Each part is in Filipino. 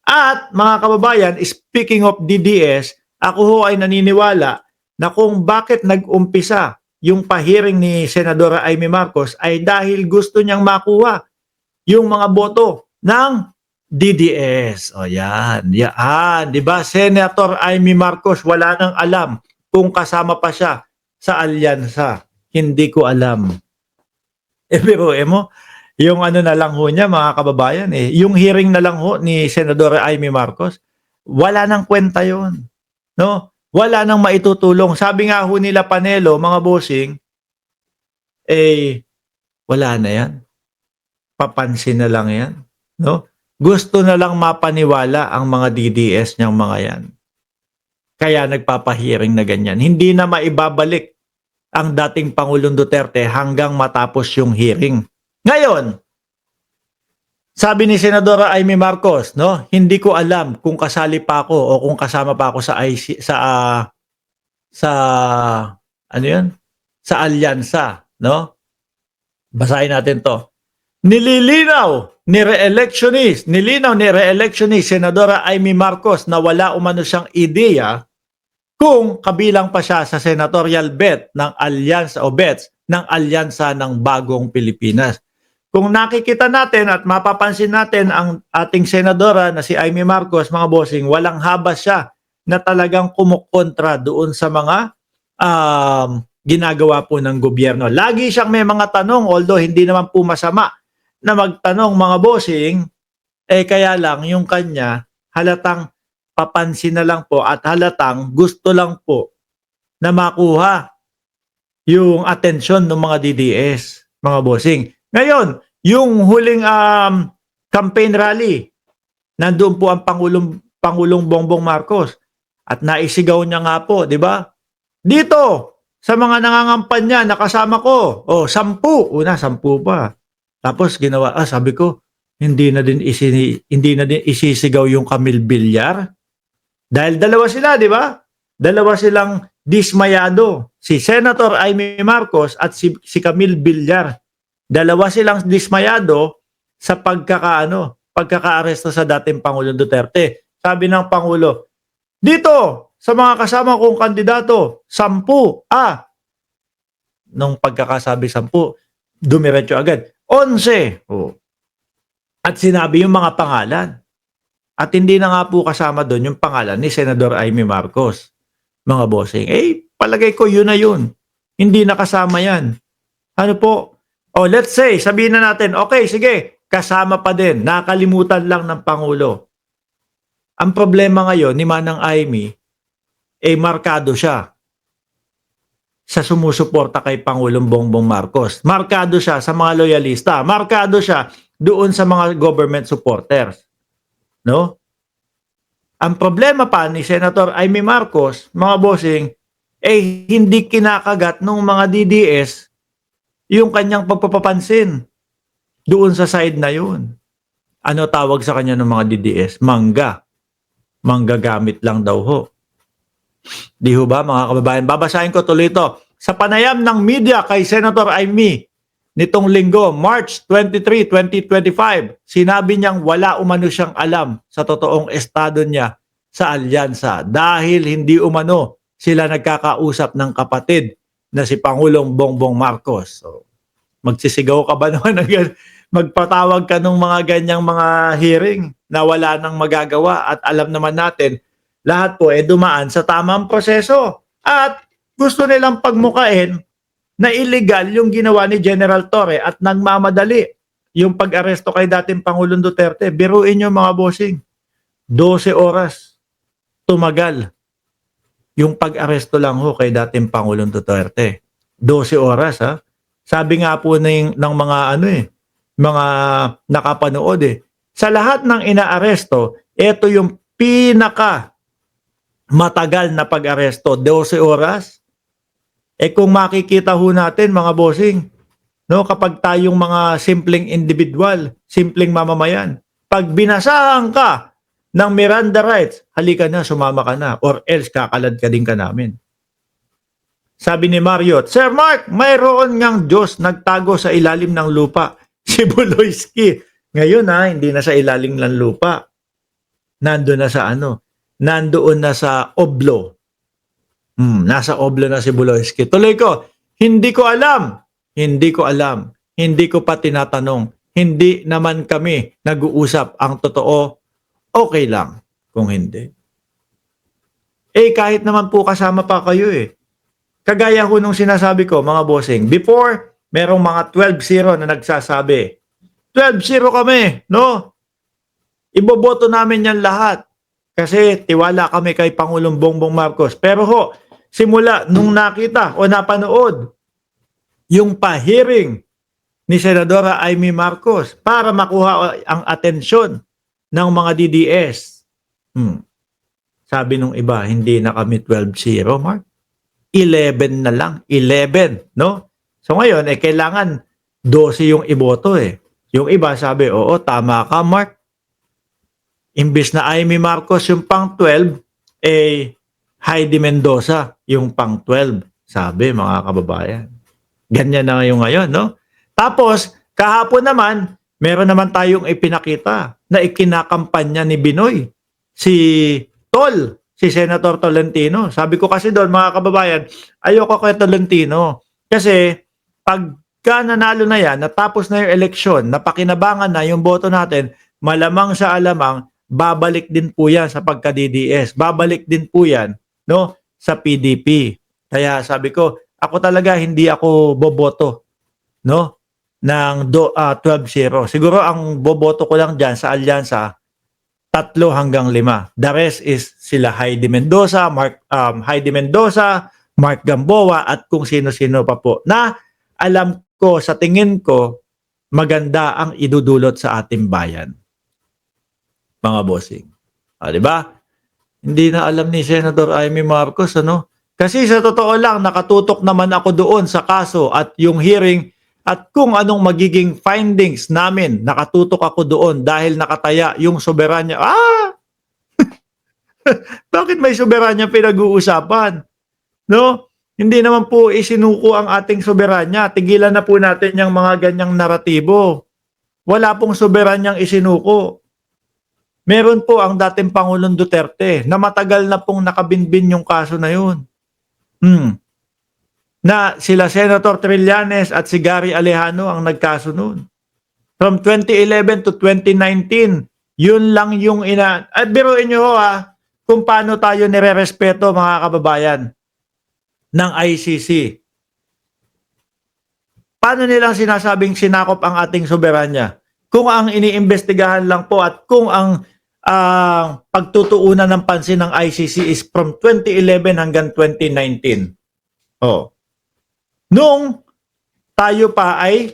At mga kababayan, speaking of DDS, ako ho ay naniniwala na kung bakit nag-umpisa yung pahiring ni Senadora Amy Marcos ay dahil gusto niyang makuha yung mga boto ng DDS. O yan, yan. Diba? Senator Amy Marcos, wala nang alam kung kasama pa siya sa alyansa. Hindi ko alam. Pero mo, yung ano na lang ho niya mga kababayan yung hearing na lang ho ni Senadora Amy Marcos, wala nang kwenta yon, no? Wala nang maitutulong. Sabi nga ho nila Panelo, mga bossing, wala na yan. Papansin na lang yan, no? Gusto na lang mapaniwala ang mga DDS niyang mga yan. Kaya nagpapahiring na ganyan. Hindi na maibabalik ang dating Pangulong Duterte hanggang matapos yung hearing. Ngayon, sabi ni Senadora Amy Marcos, no, hindi ko alam kung kasali pa ako o kung kasama pa ako sa ano 'yun? Sa alyansa, no? Basahin natin 'to. Nilinaw ni re-electionist Senadora Amy Marcos na wala umano siyang ideya kung kabilang pa siya sa senatorial bet ng alyansa o bets ng alyansa ng Bagong Pilipinas. Kung nakikita natin at mapapansin natin ang ating senadora na si Amy Marcos, mga bossing, walang habas siya na talagang kumukontra doon sa mga ginagawa po ng gobyerno. Lagi siyang may mga tanong, although hindi naman po masama na magtanong, mga bossing, kaya lang yung kanya halatang papansin na lang po at halatang gusto lang po na makuha yung atensyon ng mga DDS, mga bossing. Ngayon, yung huling campaign rally, nandoon po ang Pangulong Bongbong Marcos at naisigaw niya nga po, di ba? Dito, sa mga nangangampanya, nakasama ko, 10. Una, 10 pa. Tapos ginawa, sabi ko, hindi na din isisigaw yung Camille Villar. Dahil dalawa sila, di ba? Dalawa silang dismayado. Si Senator Amy Marcos at si Camille Villar. Dalawa silang dismayado sa pagkakaaresto sa dating Pangulong Duterte. Sabi ng Pangulo, dito, sa mga kasama kong kandidato, 10. Nung pagkakasabi 10, dumiretso agad. 11. At sinabi yung mga pangalan. At hindi na nga po kasama doon yung pangalan ni Senador Amy Marcos. Mga bossing, palagay ko yun na yun. Hindi na kasama yan. Ano po? Let's say, sabihin na natin, okay, sige, kasama pa din. Nakalimutan lang ng Pangulo. Ang problema ngayon ni Manang Amy, markado siya sa sumusuporta kay Pangulong Bongbong Marcos. Markado siya sa mga loyalista. Markado siya doon sa mga government supporters. No? Ang problema pa ni Senator Amy Marcos, mga bossing, hindi kinakagat ng mga DDS yung kanyang pagpapapansin doon sa side na yun. Ano tawag sa kanya ng mga DDS? Mangga. Manggagamit lang daw ho. Di ho ba mga kababayan? Babasahin ko tuloy ito. Sa panayam ng media kay Senator Amy nitong linggo, March 23, 2025, sinabi niyang wala umano siyang alam sa totoong estado niya sa alyansa dahil hindi umano sila nagkakausap ng kapatid na si Pangulong Bongbong Marcos. So, magsisigaw ka ba naman? Magpatawag ka ng mga ganyang mga hearing na wala nang magagawa at alam naman natin, lahat po dumaan sa tamang proseso at gusto nilang pagmukain na illegal yung ginawa ni General Torre at nagmamadali yung pag-aresto kay dating Pangulong Duterte. Biruin nyo mga bossing, 12 oras tumagal yung pag-aresto lang ho kay dating Pangulong Duterte. 12 oras ha. Sabi nga po ng mga mga nakapanood sa lahat ng inaaresto, ito yung pinaka matagal na pag-aresto, 12 oras. Kung makikita ho natin mga bossing, no, kapag tayong mga simpleng individual, simpleng mamamayan, pag binasahan ka ng Miranda rights, halika na, sumama ka na, or else kakalad ka din ka namin. Sabi ni Marriott, Sir Mark, mayroon ngang Diyos nagtago sa ilalim ng lupa. Si Buloyski. Ngayon hindi na sa ilalim ng lupa. nandoon na sa ano, nandoon na sa oblo. Nasa oblo na si Buloyski. Tuloy ko, hindi ko alam. Hindi ko alam. Hindi ko pa tinatanong. Hindi naman kami nag-uusap. Ang totoo, okay lang kung hindi. Kahit naman po kasama pa kayo Kagaya ho nung sinasabi ko, mga bossing, before, merong mga 12-0 na nagsasabi. 12-0 kami, no? Iboboto namin yan lahat. Kasi tiwala kami kay Pangulong Bongbong Marcos. Pero ho, simula nung nakita o napanood yung pa-hearing ni Senadora Amy Marcos para makuha ang atensyon ng mga DDS. Sabi nung iba, hindi na kami 12-0, Mark. 11 na lang. 11, no? So ngayon, kailangan 12 yung iboto Yung iba sabi, oo, tama ka, Mark. Imbis na Amy Marcos yung pang 12, Heidi Mendoza yung pang 12. Sabi, mga kababayan. Ganyan na ngayon, no? Tapos, kahapon naman, meron naman tayong ipinakita na ikinakampanya ni Binoy. Si Tol, si Senator Tolentino. Sabi ko kasi doon, mga kababayan, ayoko kay Tolentino. Kasi, pagka nanalo na yan, natapos na yung eleksyon, napakinabangan na yung boto natin, malamang sa alamang, babalik din po yan sa pagka-DDS. Babalik din po yan, no, sa PDP. Kaya sabi ko, ako talaga hindi ako boboto, no, ng 12-0. Siguro ang boboto ko lang dyan sa alyansa, 3 hanggang 5. The rest is sila Heidi Mendoza, Mark Gamboa, at kung sino-sino pa po na alam ko, sa tingin ko, maganda ang idudulot sa ating bayan. Mga bossing. Di ba? Hindi na alam ni Senator Amy Marcos, ano? Kasi sa totoo lang, nakatutok naman ako doon sa kaso at yung hearing at kung anong magiging findings namin. Nakatutok ako doon dahil nakataya yung soberanya. Bakit may soberanya pinag-uusapan? No? Hindi naman po isinuko ang ating soberanya. Tigilan na po natin yung mga ganyang naratibo. Wala pong soberanyang isinuko. Meron po ang dating Pangulong Duterte na matagal na pong nakabinbin yung kaso na yun. Na sila Senator Trillanes at si Gary Alejano ang nagkaso noon. From 2011 to 2019, yun lang yung At biruin nyo kung paano tayo nire-respeto, mga kababayan, ng ICC. Paano nilang sinasabing sinakop ang ating soberanya? Kung ang iniimbestigahan lang po at kung ang pagtutuunan ng pansin ng ICC is from 2011 hanggang 2019. Noong tayo pa ay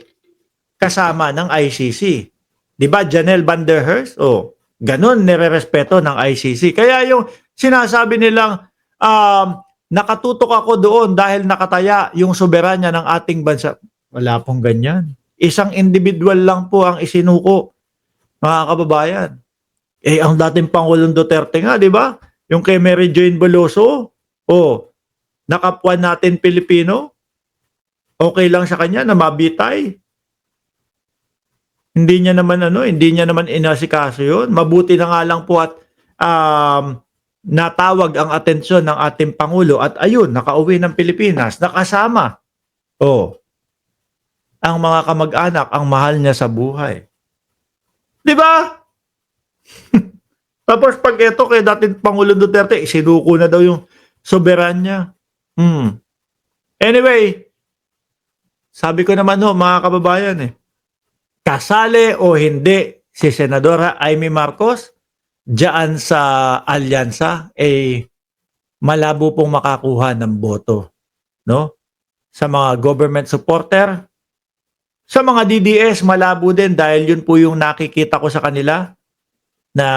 kasama ng ICC. Di ba, Janelle Van der Heerst? Ganun nire-respeto ng ICC. Kaya yung sinasabi nilang nakatutok ako doon dahil nakataya yung soberanya ng ating bansa. Wala pong ganyan. Isang individual lang po ang isinuko, mga kababayan. Ang dating Pangulong Duterte nga, di ba? Yung kay Mary Jane Veloso, nakapwa natin Pilipino, okay lang sa kanya na mabitay. Hindi niya naman inasikaso yun. Mabuti na nga lang po at natawag ang atensyon ng ating Pangulo at ayun, nakauwi ng Pilipinas, nakasama. Ang mga kamag-anak, ang mahal niya sa buhay. Di ba? Tapos pag ito kay dating Pangulong Duterte, isinuko na daw yung soberanya. Anyway, sabi ko naman mga kababayan kasali o hindi si Senadora Amy Marcos diyan sa alyansa malabo pong makakuha ng boto, no? Sa mga government supporter, sa mga DDS malabo din dahil yun po yung nakikita ko sa kanila na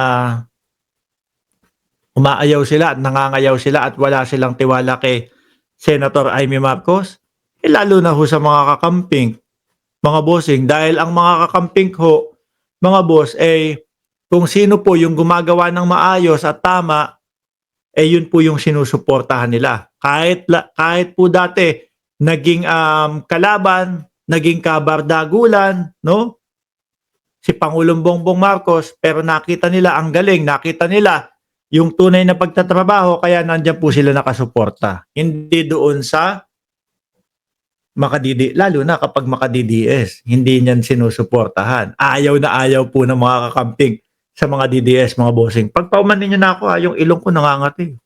umaayaw sila at nangangayaw sila at wala silang tiwala kay Senator Amy Marcos. Lalo na ho sa mga kakamping, mga bossing, dahil ang mga kakamping ho, mga boss, kung sino po yung gumagawa ng maayos at tama, yun po yung sinusuportahan nila. Kahit po dati, naging kalaban, naging kabardagulan, no? si Pangulong Bongbong Marcos, pero nakita nila ang galing, nakita nila yung tunay na pagtatrabaho, kaya nandiyan po sila nakasuporta. Hindi doon sa lalo na kapag maka-DDS, hindi niyan sinusuportahan. Ayaw na ayaw po ng mga kakamping sa mga DDS, mga bossing. Pag paumanin niyo na ako, yung ilong ko nangangati.